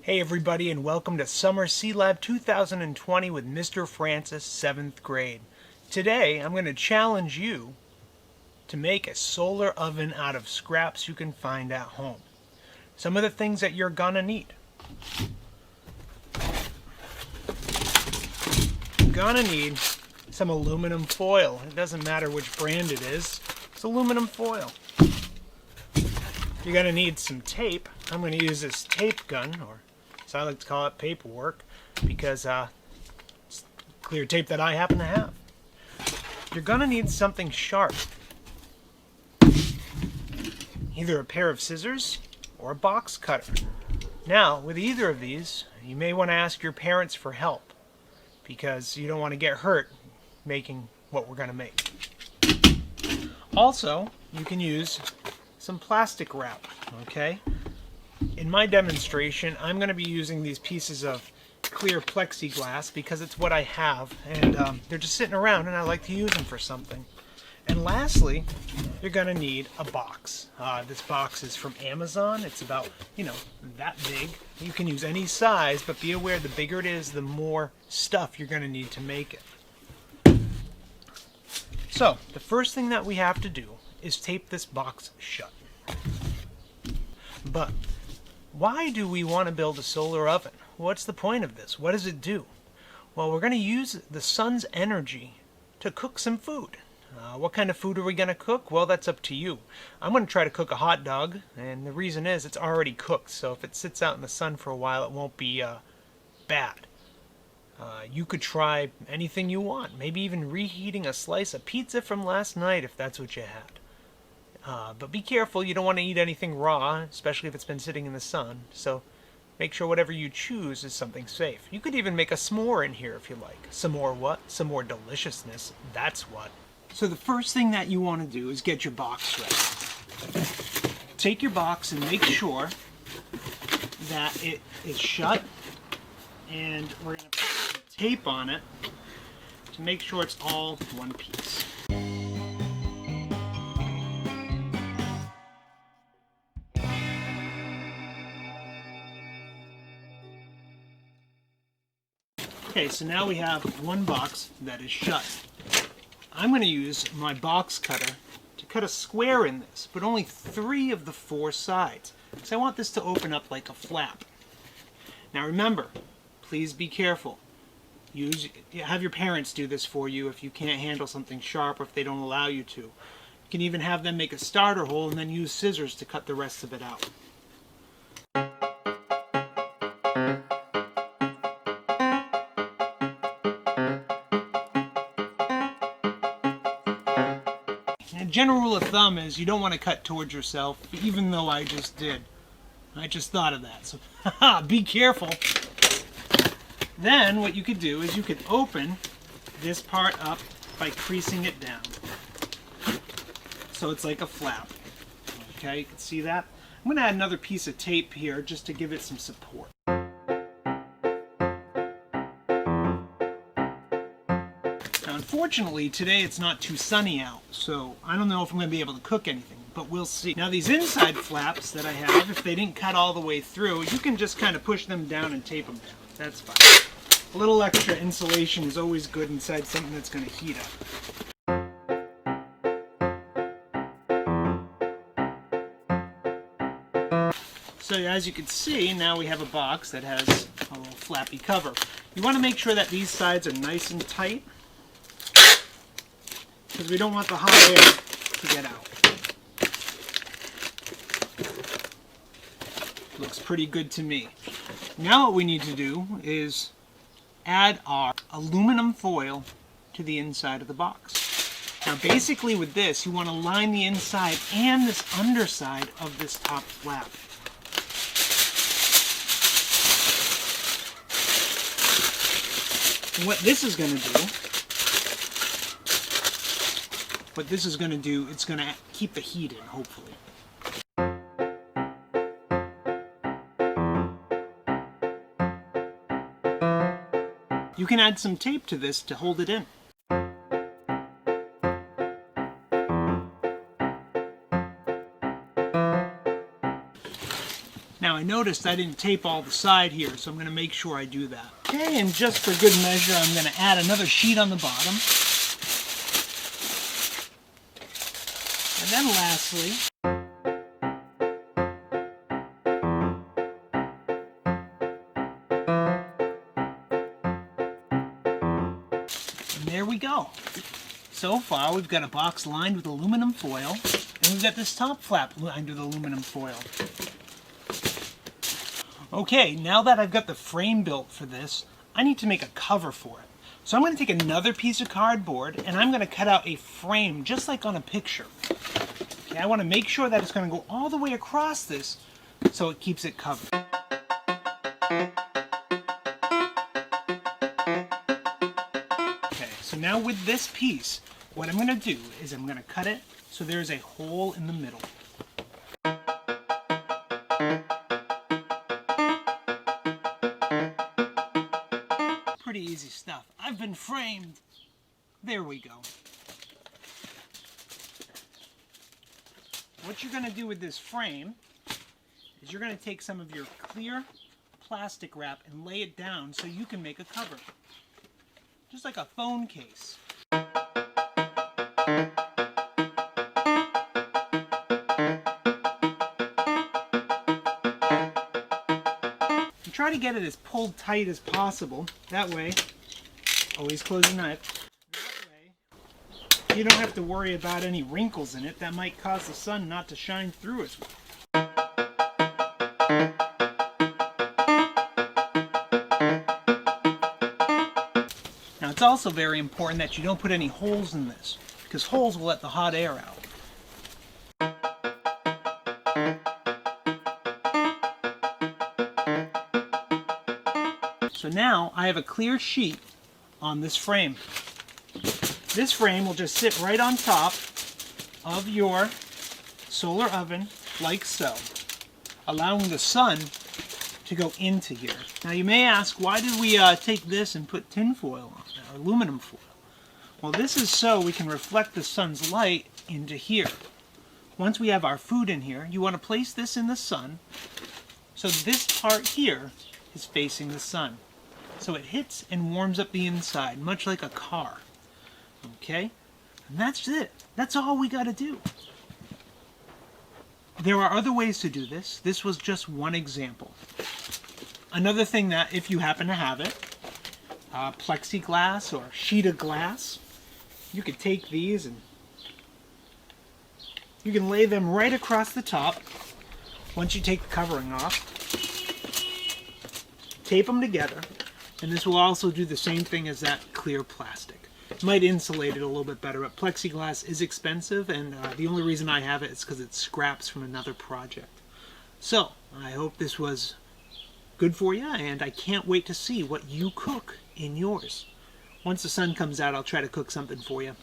Hey everybody, and welcome to Summer C-Lab 2020 with Mr. Francis, 7th grade. Today I'm going to challenge you to make a solar oven out of scraps you can find at home. Some of the things that you're gonna need. You're gonna need some aluminum foil. It doesn't matter which brand it is, it's aluminum foil. You're gonna need some tape. I'm gonna use this tape gun, or as I like to call it, paperwork, because it's clear tape that I happen to have. You're gonna need something sharp. Either a pair of scissors or a box cutter. Now, with either of these, you may want to ask your parents for help, because you don't want to get hurt making what we're gonna make. Also, you can use some plastic wrap, okay? In my demonstration, I'm going to be using these pieces of clear plexiglass because it's what I have, and they're just sitting around and I like to use them for something. And lastly, you're going to need a box. This box is from Amazon. It's about, that big. You can use any size, but be aware the bigger it is, the more stuff you're going to need to make it. So, the first thing that we have to do is tape this box shut. But why do we want to build a solar oven? What's the point of this? What does it do? Well, we're going to use the sun's energy to cook some food. What kind of food are we going to cook? Well, that's up to you. I'm going to try to cook a hot dog, and the reason is it's already cooked, so if it sits out in the sun for a while, it won't be bad. You could try anything you want, maybe even reheating a slice of pizza from last night if that's what you had. But be careful, you don't want to eat anything raw, especially if it's been sitting in the sun, so make sure whatever you choose is something safe. You could even make a s'more in here if you like. Some more what? Some more deliciousness, that's what. So the first thing that you want to do is get your box ready. Take your box and make sure that it is shut, and we're going to put some tape on it to make sure it's all one piece. Okay, so now we have one box that is shut. I'm going to use my box cutter to cut a square in this, but only 3 of the 4 sides, because I want this to open up like a flap. Now remember, please be careful. Have your parents do this for you if you can't handle something sharp or if they don't allow you to. You can even have them make a starter hole and then use scissors to cut the rest of it out. A general rule of thumb is you don't want to cut towards yourself, even though I just did. I just thought of that, so be careful. Then what you could do is you could open this part up by creasing it down. So it's like a flap. Okay, you can see that? I'm going to add another piece of tape here just to give it some support. Now, unfortunately, today it's not too sunny out, so I don't know if I'm going to be able to cook anything, but we'll see. Now, these inside flaps that I have, if they didn't cut all the way through, you can just kind of push them down and tape them down. That's fine. A little extra insulation is always good inside something that's going to heat up. So as you can see, now we have a box that has a little flappy cover. You want to make sure that these sides are nice and tight, because we don't want the hot air to get out. Looks pretty good to me. Now what we need to do is add our aluminum foil to the inside of the box. Now basically with this, you want to line the inside and this underside of this top flap. And what this is going to do, it's going to keep the heat in, hopefully. You can add some tape to this to hold it in. Now I know noticed I didn't tape all the side here, so I'm going to make sure I do that. Okay, and just for good measure, I'm going to add another sheet on the bottom. And then lastly, and there we go. So far, we've got a box lined with aluminum foil, and we've got this top flap lined with aluminum foil. Okay, now that I've got the frame built for this, I need to make a cover for it. So I'm going to take another piece of cardboard, and I'm going to cut out a frame, just like on a picture. Okay, I want to make sure that it's going to go all the way across this, so it keeps it covered. Okay, so now with this piece, what I'm going to do is I'm going to cut it so there's a hole in the middle. Pretty easy stuff. I've been framed. There we go. What you're going to do with this frame is you're going to take some of your clear plastic wrap and lay it down so you can make a cover. Just like a phone case. And try to get it as pulled tight as possible. That way, always close your knife. That way, you don't have to worry about any wrinkles in it that might cause the sun not to shine through as well. Now it's also very important that you don't put any holes in this, because holes will let the hot air out. So now I have a clear sheet on this frame. This frame will just sit right on top of your solar oven, like so, allowing the sun to go into here. Now you may ask, why did we take this and put tin foil on it, or aluminum foil? Well, this is so we can reflect the sun's light into here. Once we have our food in here, you want to place this in the sun, so this part here is facing the sun. So it hits and warms up the inside, much like a car. Okay? And that's it. That's all we got to do. There are other ways to do this. This was just one example. Another thing that, if you happen to have it, plexiglass or sheet of glass, you could take these and you can lay them right across the top once you take the covering off. Tape them together, and this will also do the same thing as that clear plastic. It might insulate it a little bit better, but plexiglass is expensive, and the only reason I have it is because it's scraps from another project. So, I hope this was good for you, and I can't wait to see what you cook in yours. Once the sun comes out, I'll try to cook something for you.